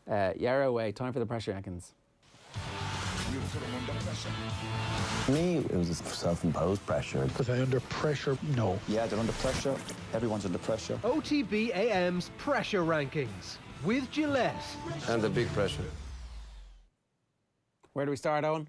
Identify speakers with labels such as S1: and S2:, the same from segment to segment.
S1: Yarrow away. Time for the pressure rankings.
S2: You put them under pressure.
S3: For me, it was a self-imposed pressure.
S4: Was I under pressure? No.
S3: Yeah, they're under pressure. Everyone's under pressure.
S5: OTB AM's pressure rankings with Gillette.
S6: And the big pressure.
S1: Where do we start, Owen?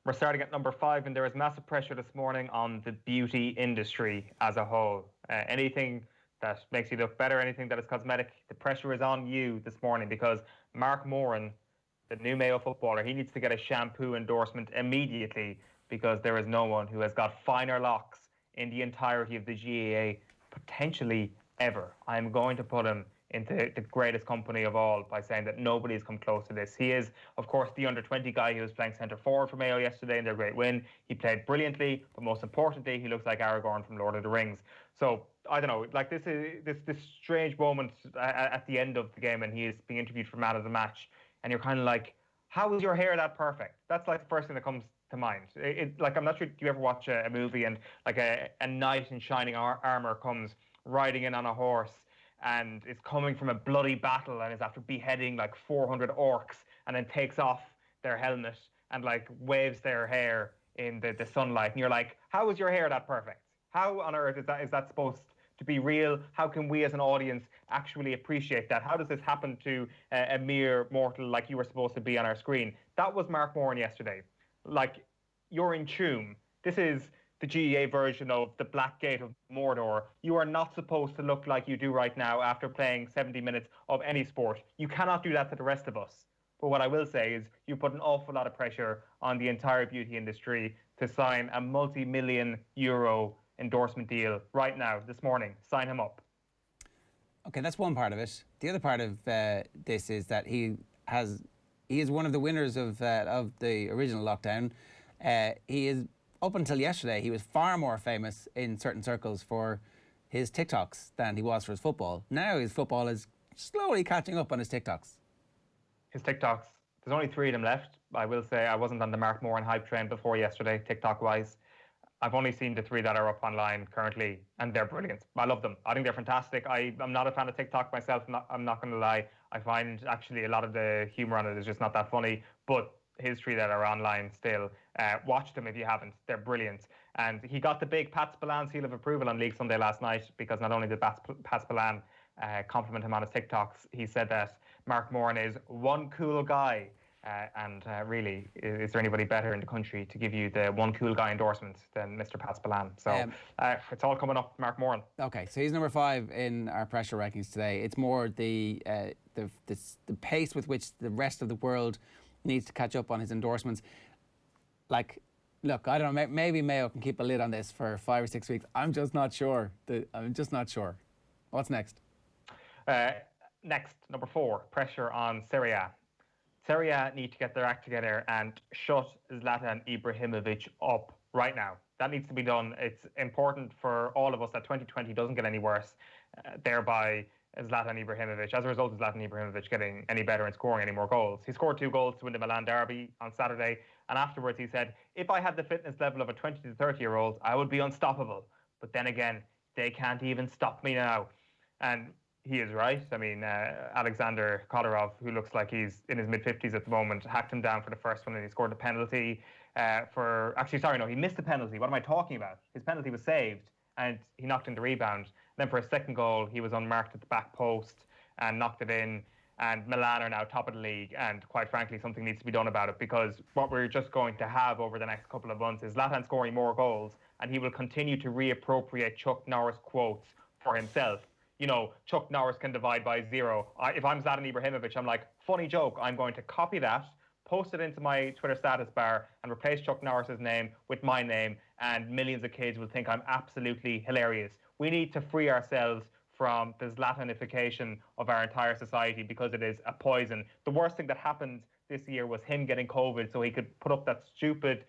S7: We're starting at number 5, and there is massive pressure this morning on the beauty industry as a whole. Anything that makes you look better, anything that is cosmetic, the pressure is on you this morning because Mark Moran, the new Mayo footballer, he needs to get a shampoo endorsement immediately because there is no one who has got finer locks in the entirety of the GAA, potentially ever. I'm going to put him into the greatest company of all by saying that nobody's come close to this. He is, of course, the under-20 guy who was playing centre forward for Mayo yesterday in their great win. He played brilliantly, but most importantly, he looks like Aragorn from Lord of the Rings. So, I don't know, like this strange moment at the end of the game, and he is being interviewed for man of the match, and you're kind of like, how is your hair that perfect? That's like the first thing that comes to mind. Like, I'm not sure, do you ever watch a movie and like a knight in shining armour comes riding in on a horse and is coming from a bloody battle and is after beheading like 400 orcs and then takes off their helmet and like waves their hair in the sunlight, and you're like, how is your hair that perfect? How on earth is that supposed to be real? How can we as an audience actually appreciate that? How does this happen to a mere mortal like you were supposed to be on our screen? That was Mark Moran yesterday. Like, you're in tune. This is the GEA version of the Black Gate of Mordor. You are not supposed to look like you do right now after playing 70 minutes of any sport. You cannot do that to the rest of us. But what I will say is you put an awful lot of pressure on the entire beauty industry to sign a multi-million euro endorsement deal right now, this morning. Sign him up.
S1: Okay, that's one part of it. The other part of this is that he is one of the winners of the original lockdown. He is, up until yesterday, he was far more famous in certain circles for his TikToks than he was for his football. Now his football is slowly catching up on his TikToks.
S7: His TikToks, there's only 3 of them left. I will say I wasn't on the Mark Moran hype train before yesterday, TikTok-wise. I've only seen the 3 that are up online currently, and they're brilliant. I love them. I think they're fantastic. I'm not a fan of TikTok myself. I'm not going to lie. I find actually a lot of the humour on it is just not that funny. But his 3 that are online still, watch them if you haven't. They're brilliant. And he got the big Pat Spillane seal of approval on League Sunday last night because not only did Pat Spillane compliment him on his TikToks, he said that Mark Moran is one cool guy. Really, is there anybody better in the country to give you the one cool guy endorsement than Mr. Pat Spillane? So it's all coming up, Mark Moran.
S1: Okay, so he's number 5 in our pressure rankings today. It's more the pace with which the rest of the world needs to catch up on his endorsements. Like, look, I don't know, maybe Mayo can keep a lid on this for 5 or 6 weeks. I'm just not sure. What's next?
S7: Next, number 4, pressure on Serie A. Serie A need to get their act together and shut Zlatan Ibrahimovic up right now. That needs to be done. It's important for all of us that 2020 doesn't get any worse, thereby Zlatan Ibrahimovic, as a result of Zlatan Ibrahimovic getting any better and scoring any more goals. He scored 2 goals to win the Milan derby on Saturday, and afterwards he said, if I had the fitness level of a 20 to 30-year-old, I would be unstoppable. But then again, they can't even stop me now. And he is right. I mean, Alexander Kodorov, who looks like he's in his mid-50s at the moment, hacked him down for the first one and he scored a penalty he missed the penalty. What am I talking about? His penalty was saved and he knocked in the rebound. Then for a second goal, he was unmarked at the back post and knocked it in. And Milan are now top of the league. And quite frankly, something needs to be done about it because what we're just going to have over the next couple of months is Zlatan scoring more goals and he will continue to reappropriate Chuck Norris quotes for himself. You know, Chuck Norris can divide by 0. If I'm Zlatan Ibrahimovic, I'm like, funny joke. I'm going to copy that, post it into my Twitter status bar and replace Chuck Norris's name with my name, and millions of kids will think I'm absolutely hilarious. We need to free ourselves from the Zlatanification of our entire society because it is a poison. The worst thing that happened this year was him getting COVID so he could put up that stupid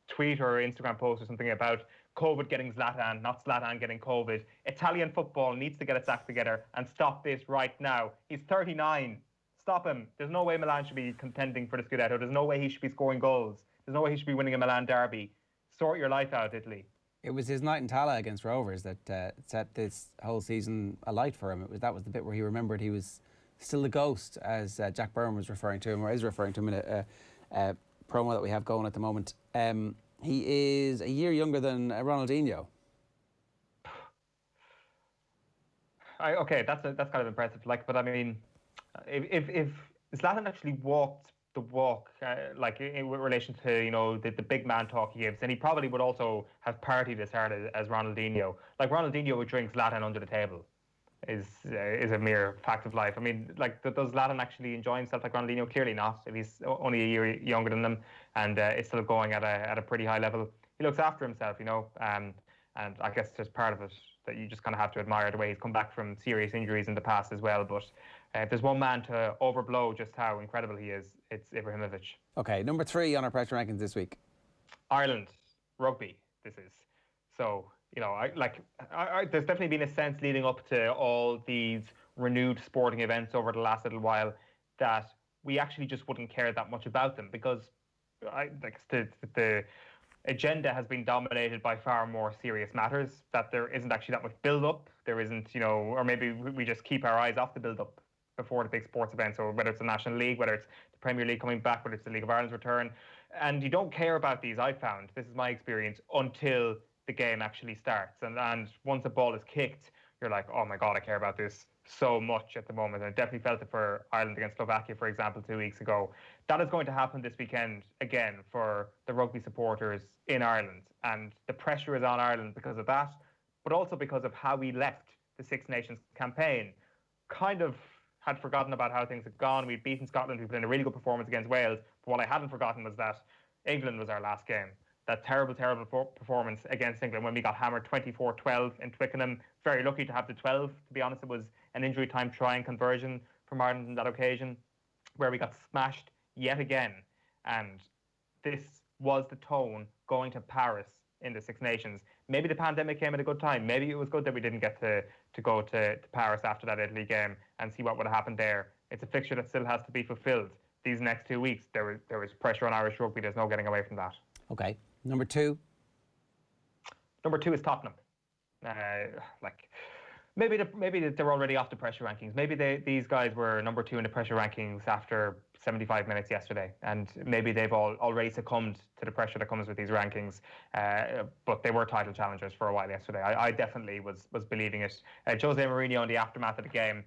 S7: tweet or Instagram post or something about COVID getting Zlatan, not Zlatan getting COVID. Italian football needs to get its act together and stop this right now. He's 39. Stop him. There's no way Milan should be contending for the Scudetto. There's no way he should be scoring goals. There's no way he should be winning a Milan derby. Sort your life out, Italy.
S1: It was his night in Tala against Rovers that set this whole season alight for him. That was the bit where he remembered he was still the ghost, as Jack Byrne was referring to him, or is referring to him in a promo that we have going at the moment. He is a year younger than Ronaldinho.
S7: Okay, that's kind of impressive. Like, but I mean, if Zlatan actually walked the walk, like in relation to the big man talk he gives, then he probably would also have partied as hard as Ronaldinho. Like Ronaldinho would drink Zlatan under the table. Is a mere fact of life. I mean, like, does Zlatan actually enjoy himself like Ronaldinho? Clearly not. If he's only a year younger than them and is still going at a pretty high level, he looks after himself, and I guess there's part of it that you just kind of have to admire the way he's come back from serious injuries in the past as well. But if there's one man to overblow just how incredible he is, it's Ibrahimovic.
S1: Okay, number 3 on our pressure rankings this week.
S7: Ireland rugby. This is so. There's definitely been a sense leading up to all these renewed sporting events over the last little while that we actually just wouldn't care that much about them, because the agenda has been dominated by far more serious matters, that there isn't actually that much build-up. There isn't, or maybe we just keep our eyes off the build-up before the big sports events, or whether it's the National League, whether it's the Premier League coming back, whether it's the League of Ireland's return. And you don't care about these, I've found, this is my experience, until the game actually starts. And once a ball is kicked, you're like, oh my God, I care about this so much at the moment. And I definitely felt it for Ireland against Slovakia, for example, 2 weeks ago. That is going to happen this weekend again for the rugby supporters in Ireland. And the pressure is on Ireland because of that, but also because of how we left the Six Nations campaign. Kind of had forgotten about how things had gone. We'd beaten Scotland. We put in a really good performance against Wales. But what I hadn't forgotten was that England was our last game. That terrible, terrible performance against England when we got hammered 24-12 in Twickenham. Very lucky to have the 12. To be honest, it was an injury time try and conversion from Ireland on that occasion, where we got smashed yet again. And this was the tone going to Paris in the Six Nations. Maybe the pandemic came at a good time. Maybe it was good that we didn't get to go to Paris after that Italy game and see what would have happened there. It's a fixture that still has to be fulfilled. These next 2 weeks, there was pressure on Irish rugby. There's no getting away from that.
S1: Okay. Number 2?
S7: Number 2 is Tottenham. Maybe they're already off the pressure rankings. Maybe these guys were number 2 in the pressure rankings after 75 minutes yesterday, and maybe they've already succumbed to the pressure that comes with these rankings. But they were title challengers for a while yesterday. I definitely was believing it. Jose Mourinho, in the aftermath of the game,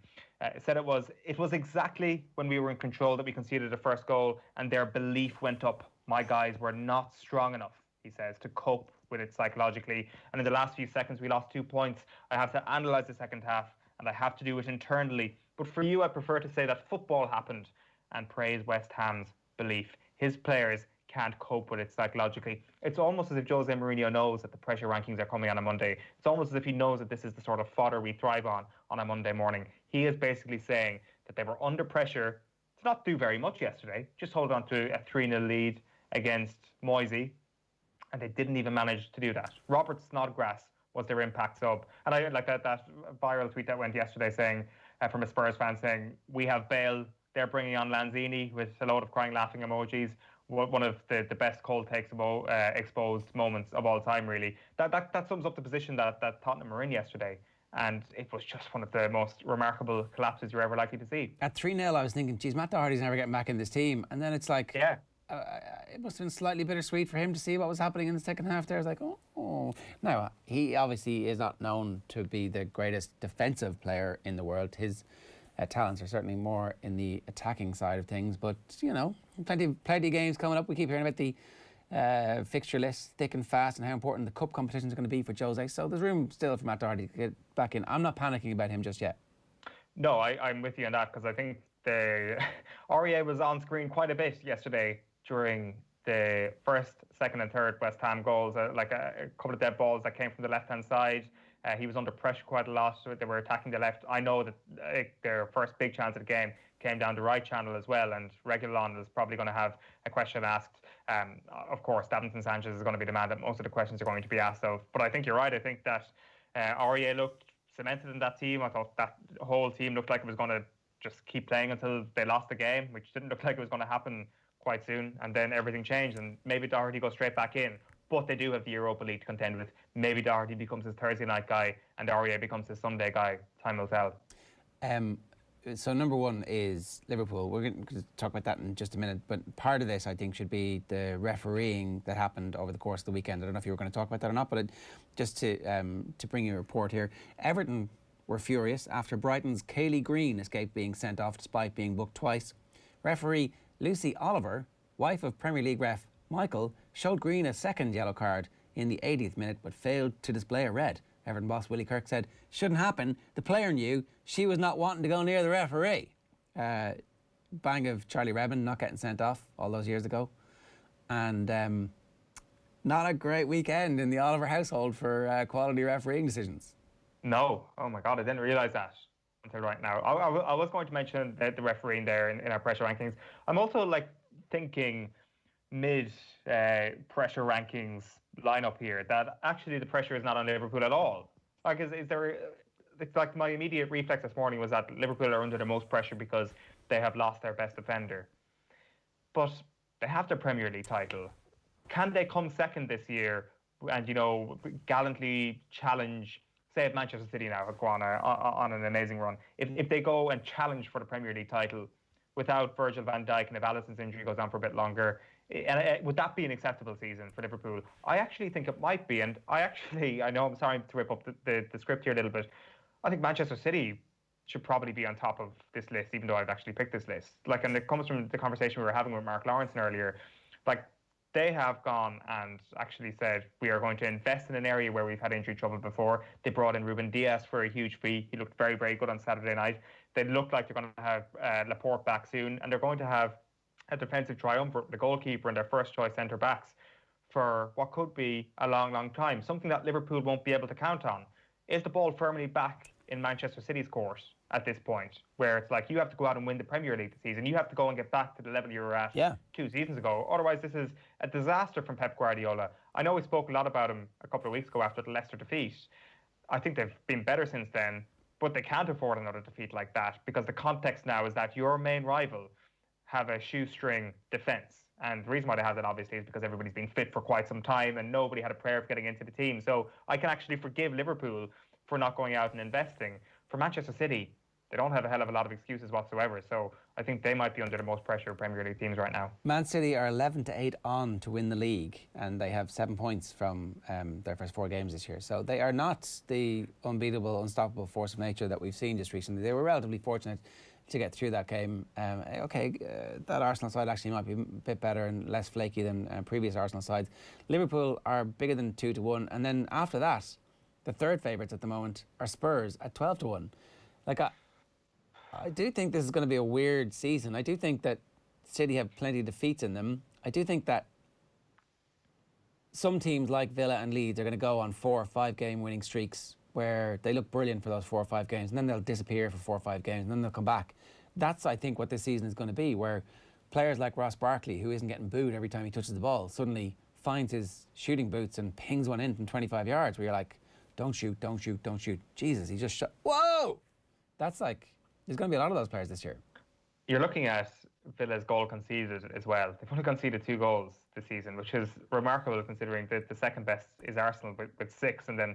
S7: said it was exactly when we were in control that we conceded the first goal, and their belief went up. My guys were not strong enough, he says, to cope with it psychologically. And in the last few seconds, we lost 2 points. I have to analyse the second half, and I have to do it internally. But for you, I prefer to say that football happened and praise West Ham's belief. His players can't cope with it psychologically. It's almost as if Jose Mourinho knows that the pressure rankings are coming on a Monday. It's almost as if he knows that this is the sort of fodder we thrive on a Monday morning. He is basically saying that they were under pressure to not do very much yesterday, just hold on to a 3-0 lead against Moisey, and they didn't even manage to do that. Robert Snodgrass was their impact sub. And I like that viral tweet that went yesterday saying, from a Spurs fan saying, we have Bale, they're bringing on Lanzini, with a load of crying, laughing emojis. One of the best cold takes exposed moments of all time, really. That sums up the position that Tottenham were in yesterday. And it was just one of the most remarkable collapses you're ever likely to see.
S1: At 3-0, I was thinking, geez, Matt Doherty's never getting back in this team. And then it's like...
S7: Yeah.
S1: It must have been slightly bittersweet for him to see what was happening in the second half there. I was like, oh. Now, he obviously is not known to be the greatest defensive player in the world. His talents are certainly more in the attacking side of things. But, plenty of games coming up. We keep hearing about the fixture list thick and fast and how important the cup competitions are going to be for Jose. So there's room still for Matt Doherty to get back in. I'm not panicking about him just yet.
S7: No, I'm with you on that, because I think REA was on screen quite a bit yesterday during the first, second and third West Ham goals, like a couple of dead balls that came from the left-hand side. He was under pressure quite a lot. So they were attacking the left. I know that their first big chance of the game came down the right channel as well, and Reguilon is probably going to have a question asked. Of course, Davinson Sanchez is going to be the man that most of the questions are going to be asked of. But I think you're right. I think that REA looked cemented in that team. I thought that whole team looked like it was going to just keep playing until they lost the game, which didn't look like it was going to happen quite soon. And then everything changed, and maybe Doherty goes straight back in. But they do have the Europa League to contend with. Maybe Doherty becomes his Thursday night guy and REA becomes his Sunday guy. Time will tell.
S1: So number one is Liverpool. We're going to talk about that in just a minute. But part of this, I think, should be the refereeing that happened over the course of the weekend. I don't know if you were going to talk about that or not, but just to bring you a report here, Everton were furious after Brighton's Kaylee Green escaped being sent off despite being booked twice. Referee Lucy Oliver, wife of Premier League ref Michael, showed Green a second yellow card in the 80th minute but failed to display a red. Everton boss Willie Kirk said, "Shouldn't happen. The player knew she was not wanting to go near the referee." Bang of Charlie Redmond not getting sent off all those years ago. And not a great weekend in the Oliver household for quality refereeing decisions.
S7: No. Oh my God, I didn't realise that until right now. I was going to mention the refereeing there in our pressure rankings. I'm also thinking mid-pressure rankings lineup here that actually the pressure is not on Liverpool at all. Is there? It's like my immediate reflex this morning was that Liverpool are under the most pressure because they have lost their best defender, but they have their Premier League title. Can they come second this year and gallantly challenge? Say if Manchester City now have gone on an amazing run. If they go and challenge for the Premier League title without Virgil van Dijk and if Alisson's injury goes on for a bit longer, would that be an acceptable season for Liverpool? I actually think it might be. And I know I'm sorry to rip up the script here a little bit. I think Manchester City should probably be on top of this list, even though I've actually picked this list. And it comes from the conversation we were having with Mark Lawrenson earlier. They have gone and actually said, we are going to invest in an area where we've had injury trouble before. They brought in Ruben Dias for a huge fee. He looked very, very good on Saturday night. They look like they're going to have Laporte back soon, and they're going to have a defensive triumvirate, the goalkeeper and their first choice centre-backs for what could be a long, long time, something that Liverpool won't be able to count on. Is the ball firmly back in Manchester City's court at this point, where it's you have to go out and win the Premier League this season. You have to go and get back to the level you were at 2 seasons ago. Otherwise, this is a disaster from Pep Guardiola. I know we spoke a lot about him a couple of weeks ago after the Leicester defeat. I think they've been better since then, but they can't afford another defeat like that because the context now is that your main rival have a shoestring defence. And the reason why they have that, obviously, is because everybody's been fit for quite some time and nobody had a prayer for getting into the team. So I can actually forgive Liverpool for not going out and investing. For Manchester City, they don't have a hell of a lot of excuses whatsoever. So I think they might be under the most pressure of Premier League teams right now.
S1: Man City are 11-8 on to win the league, and they have 7 points from their first 4 games this year. So they are not the unbeatable, unstoppable force of nature that we've seen just recently. They were relatively fortunate to get through that game. That Arsenal side actually might be a bit better and less flaky than previous Arsenal sides. Liverpool are bigger than 2-1, and then after that, the third favourites at the moment are Spurs at 12-1. I do think this is going to be a weird season. I do think that City have plenty of defeats in them. I do think that some teams like Villa and Leeds are going to go on 4 or 5 game winning streaks where they look brilliant for those 4 or 5 games, and then they'll disappear for 4 or 5 games, and then they'll come back. That's, I think, what this season is going to be, where players like Ross Barkley, who isn't getting booed every time he touches the ball, suddenly finds his shooting boots and pings one in from 25 yards, where you're like, don't shoot, don't shoot, don't shoot. Jesus, he just shot. Whoa! That's there's going to be a lot of those players this year.
S7: You're looking at Villa's goal conceded as well. They've only conceded 2 goals this season, which is remarkable considering that the second best is Arsenal with 6, and then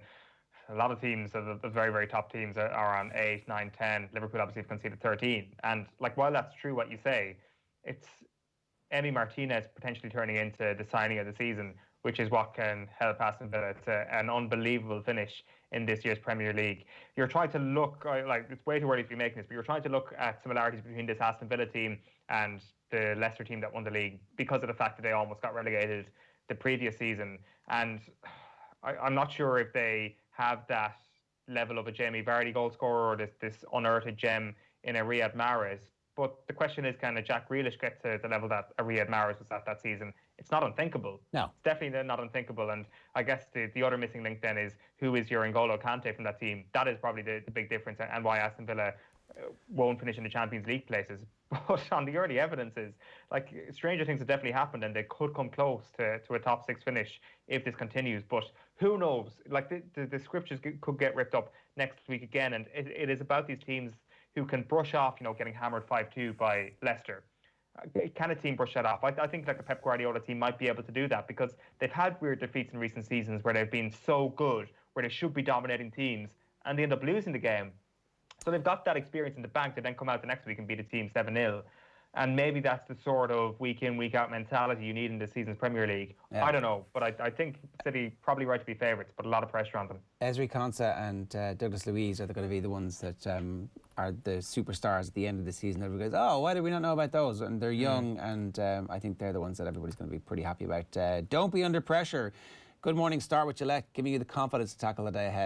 S7: a lot of teams, the very, very top teams are on 8, 9, 10. Liverpool obviously have conceded 13. And while that's true what you say, it's Emi Martinez potentially turning into the signing of the season, which is what can help Aston Villa to an unbelievable finish in this year's Premier League. You're trying to look, it's way too early to be making this, but you're trying to look at similarities between this Aston Villa team and the Leicester team that won the league because of the fact that they almost got relegated the previous season. And I'm not sure if they have that level of a Jamie Vardy goal scorer or this unearthed gem in a Riyad Mahrez. But the question is, can a Jack Grealish get to the level that a Riyad Mahrez was at that season? It's not unthinkable.
S1: No.
S7: It's definitely not unthinkable. And I guess the other missing link then is who is your N'Golo Kante from that team? That is probably the big difference and why Aston Villa won't finish in the Champions League places. But on the early evidences, stranger things have definitely happened and they could come close to a top 6 finish if this continues. But who knows? The scriptures could get ripped up next week again. And it is about these teams who can brush off, getting hammered 5-2 by Leicester. Can a team brush that off? I think a Pep Guardiola team might be able to do that because they've had weird defeats in recent seasons where they've been so good, where they should be dominating teams, and they end up losing the game. So they've got that experience in the bank to then come out the next week and beat a team 7-0. And maybe that's the sort of week in, week out mentality you need in this season's Premier League.
S1: Yeah.
S7: I don't know, but I think City probably right to be favourites, but a lot of pressure on them.
S1: Esri Konsa and Douglas Luiz are going to be the ones that are the superstars at the end of the season. Everybody goes, oh, why did we not know about those? And they're young, and I think they're the ones that everybody's going to be pretty happy about. Don't be under pressure. Good morning, start with Gillette, giving you the confidence to tackle the day ahead.